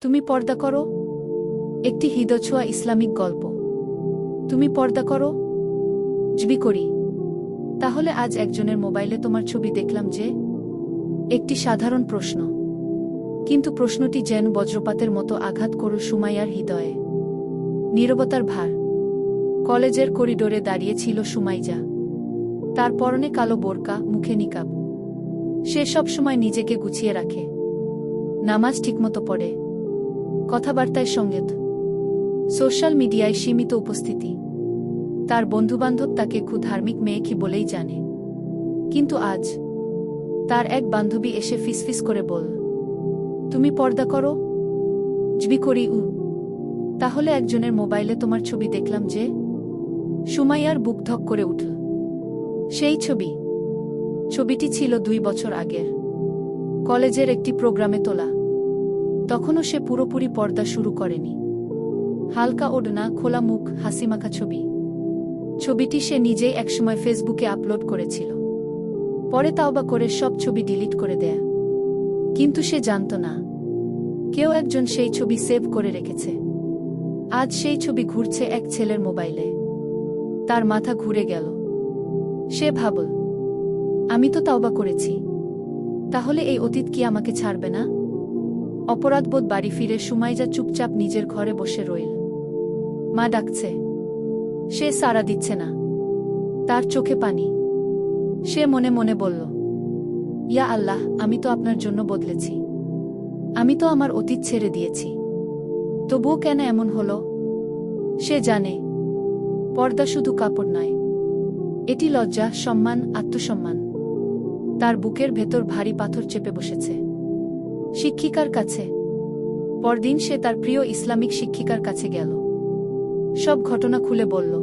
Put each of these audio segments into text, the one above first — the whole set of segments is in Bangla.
তুমি পর্দা করো। একটি হৃদয়ছোঁয়া ইসলামিক গল্প। তুমি পর্দা করো। জবি করি। তাহলে আজ একজনের মোবাইলে তোমার ছবি দেখলাম যে। একটি সাধারণ প্রশ্ন, কিন্তু প্রশ্নটি যেন বজ্রপাতের মতো আঘাত করল সুমাইয়ার হৃদয়ে। নীরবতার ভার। কলেজের করিডোরে দাঁড়িয়ে ছিল সুমাইজা। তার পরনে কালো বোরকা, মুখে নিকাব। সে সব সময় নিজেকে গুছিয়ে রাখে। নামাজ ঠিকমতো পড়ে, কথাবার্তায় সঙ্গীত, সোশ্যাল মিডিয়ায় সীমিত উপস্থিতি। তার বন্ধুবান্ধব তাকে খুব ধার্মিক মেয়ে কি বলেই জানে। কিন্তু আজ তার এক বান্ধবী এসে ফিসফিস করে বলল, তুমি পর্দা করো। জবি করি। তাহলে একজনের মোবাইলে তোমার ছবি দেখলাম যে। সুমাইয়ার বুক ধক করে উঠল। সেই ছবিটি ছিল 2 বছর আগের, কলেজের একটি প্রোগ্রামে তোলা। তখনও সে পুরোপুরি পর্দা শুরু করেনি। হালকা ওড়না, খোলা মুখ, হাসিমাখা ছবিটি সে নিজেই একসময় ফেসবুকে আপলোড করেছিল। পরে তাওবা করে সব ছবি ডিলিট করে দেয়। কিন্তু সে জানত না, কেউ একজন সেই ছবি সেভ করে রেখেছে। আজ সেই ছবি ঘুরছে এক ছেলের মোবাইলে। তার মাথা ঘুরে গেল। সে ভাবল, আমি তো তাওবা করেছি, তাহলে এই অতীত কি আমাকে ছাড়বে না? অপরাধবোধ বাড়ি ফিরে সুমাইজা চুপচাপ নিজের ঘরে বসে রইল। মা ডাকছে, সে সাড়া দিচ্ছে না। তার চোখে পানি। সে মনে মনে বলল, ইয়া আল্লাহ, আমি তো আপনার জন্য বদলেছি। আমি তো আমার অতীত ছেড়ে দিয়েছি, তবুও কেন এমন হলো? সে জানে, পর্দা শুধু কাপড় নয়, এটি লজ্জা, সম্মান, আত্মসম্মান। তার বুকের ভেতর ভারী পাথর চেপে বসেছে। শিক্ষিকার কাছে। পরদিন সে তার প্রিয় ইসলামিক শিক্ষিকার কাছে গেল। সব ঘটনা খুলে বলল।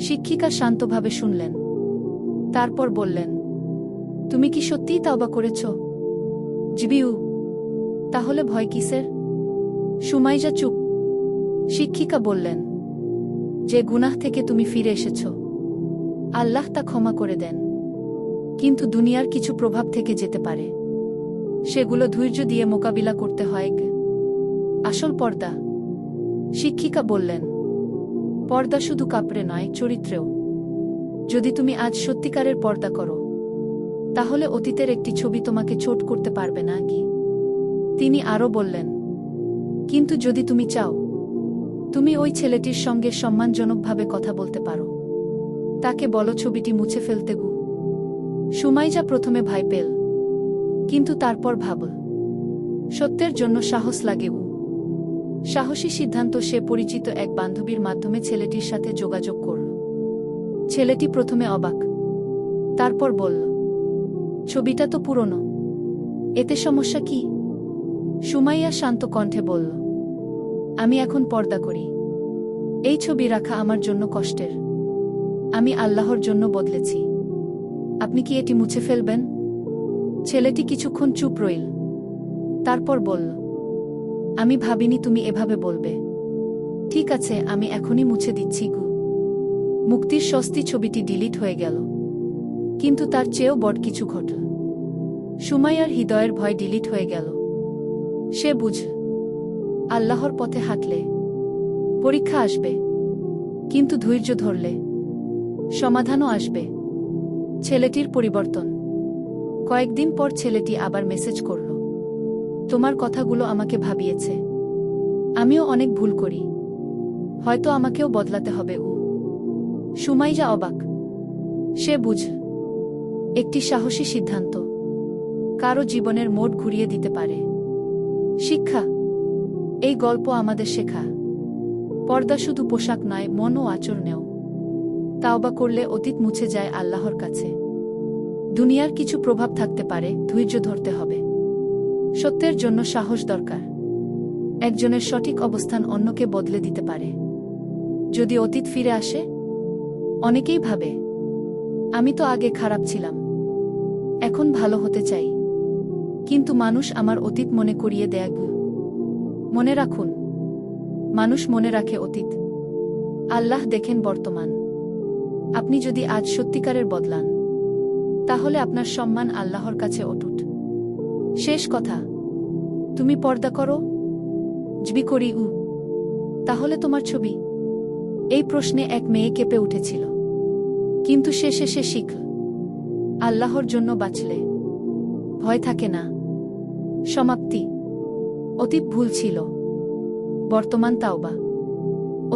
শিক্ষিকা শান্তভাবে শুনলেন। তারপর বললেন, তুমি কি সত্যিই তাওবা করেছ? জিবিউ। তাহলে ভয় কিসের? সুমাইজা চুপ। শিক্ষিকা বললেন, যে গুনাহ থেকে তুমি ফিরে এসেছ, আল্লাহ তা ক্ষমা করে দেন। কিন্তু দুনিয়ার কিছু প্রভাব থেকে যেতে পারে। সেগুলো ধৈর্য দিয়ে মোকাবিলা করতে হয়। আসল পর্দা। শিক্ষিকা বললেন, পর্দা শুধু কাপড়ে নয়, চরিত্রেও। যদি তুমি আজ সত্যিকারের পর্দা করো, তাহলে অতীতের একটি ছবি তোমাকে ছোট করতে পারবে না। কি? তিনি আরও বললেন, কিন্তু যদি তুমি চাও, তুমি ওই ছেলেটির সঙ্গে সম্মানজনকভাবে কথা বলতে পারো। তাকে বলো ছবিটি মুছে ফেলতে। সুমাইজা প্রথমে ভয় পেল, কিন্তু তারপর ভাবল, সত্যের জন্য সাহস লাগে। সাহসী সিদ্ধান্ত। সে পরিচিত এক বান্ধবীর মাধ্যমে ছেলেটির সাথে যোগাযোগ করল। ছেলেটি প্রথমে অবাক, তারপর বলল, ছবিটা তো পুরনো, এতে সমস্যা কি? সুমাইয়া শান্ত কণ্ঠে বলল, আমি এখন পর্দা করি। এই ছবি রাখা আমার জন্য কষ্টের। আমি আল্লাহর জন্য বদলেছি। আপনি কি এটি মুছে ফেলবেন? ছেলেটি কিছুক্ষণ চুপ রইল। তারপর বলল, আমি ভাবিনি তুমি এভাবে বলবে। ঠিক আছে, আমি এখনই মুছে দিচ্ছি। মুক্তির স্বস্তি। ছবিটি ডিলিট হয়ে গেল। কিন্তু তার চেয়েও বড় কিছু ঘটল। সুমাইয়ার হৃদয়ের ভয় ডিলিট হয়ে গেল। সে বুঝল, আল্লাহর পথে হাঁটলে পরীক্ষা আসবে, কিন্তু ধৈর্য ধরলে সমাধানও আসবে। ছেলেটির পরিবর্তন। কয়েকদিন পর ছেলেটি আবার মেসেজ করল, তোমার কথাগুলো আমাকে ভাবিয়েছে। আমিও অনেক ভুল করি, হয়তো আমাকেও বদলাতে হবে। সুমাইজা অবাক। সে বুঝল, একটি সাহসী সিদ্ধান্ত কারো জীবনের মোড় ঘুরিয়ে দিতে পারে। শিক্ষা। এই গল্প আমাদের শেখা, পর্দা শুধু পোশাক নয়, মন ও আচরণেও। তাওবা করলে অতীত মুছে যায় আল্লাহর কাছে। দুনিয়ার কিছু প্রভাব থাকতে পারে, ধৈর্য ধরতে হবে। সত্যের জন্য সাহস দরকার। একজনের সঠিক অবস্থান অন্যকে বদলে দিতে পারে। যদি অতীত ফিরে আসে, অনেকেই ভাবে, আমি তো আগে খারাপ ছিলাম, এখন ভালো হতে চাই। কিন্তু মানুষ আমার অতীত মনে করিয়ে দেয়। মনে রাখুন, মানুষ মনে রাখে অতীত, আল্লাহ দেখেন বর্তমান। আপনি যদি আজ সত্যিকারের বদলান, তাহলে আপনার সম্মান আল্লাহর কাছে অটুট। শেষ কথা, তুমি পর্দা করো। জবি করি তাহলে তোমার ছবি? এই প্রশ্নে এক মেয়ে কেঁপে উঠেছিল। কিন্তু শেষে সে শিখল, আল্লাহর জন্য বাঁচলে ভয় থাকে না। সমাপ্তি। অতীত ভুল ছিল, বর্তমান তাওবা।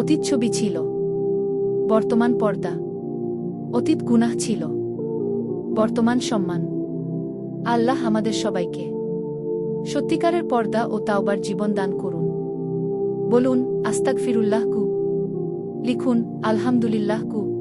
অতীত ছবি ছিল, বর্তমান পর্দা। অতীত গুনাহ ছিল, বর্তমান সম্মান। আল্লাহ আমাদের সবাইকে সত্যিকারের পর্দা ও তাওবার জীবন দান করুন। বলুন আস্তাগফিরুল্লাহ কু, লিখুন আলহামদুলিল্লাহ কু।